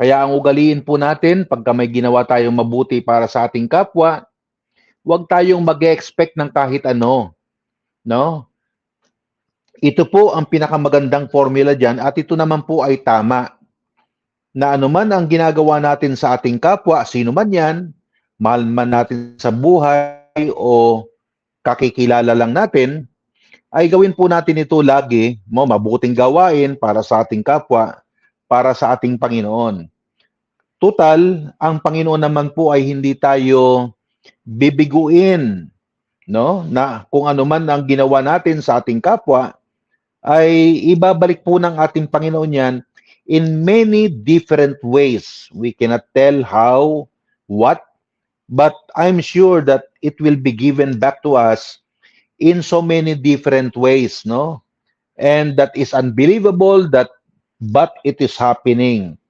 Kaya ang ugaliin po natin, pagka may ginawa tayong mabuti para sa ating kapwa, huwag tayong mag-expect ng kahit ano, no? Ito po ang pinakamagandang formula diyan at ito naman po ay tama na anuman ang ginagawa natin sa ating kapwa, sino man 'yan, mahal man natin sa buhay o kakikilala lang natin, ay gawin po natin ito lagi, mabuting gawain para sa ating kapwa, para sa ating Panginoon. Tutal, ang Panginoon naman po ay hindi tayo bibiguin, no? Na kung ano man ang ginawa natin sa ating kapwa, ay ibabalik po ng ating Panginoon yan in many different ways. We cannot tell how, what, but I'm sure that it will be given back to us in so many different ways, no? And that is unbelievable that but it is happening.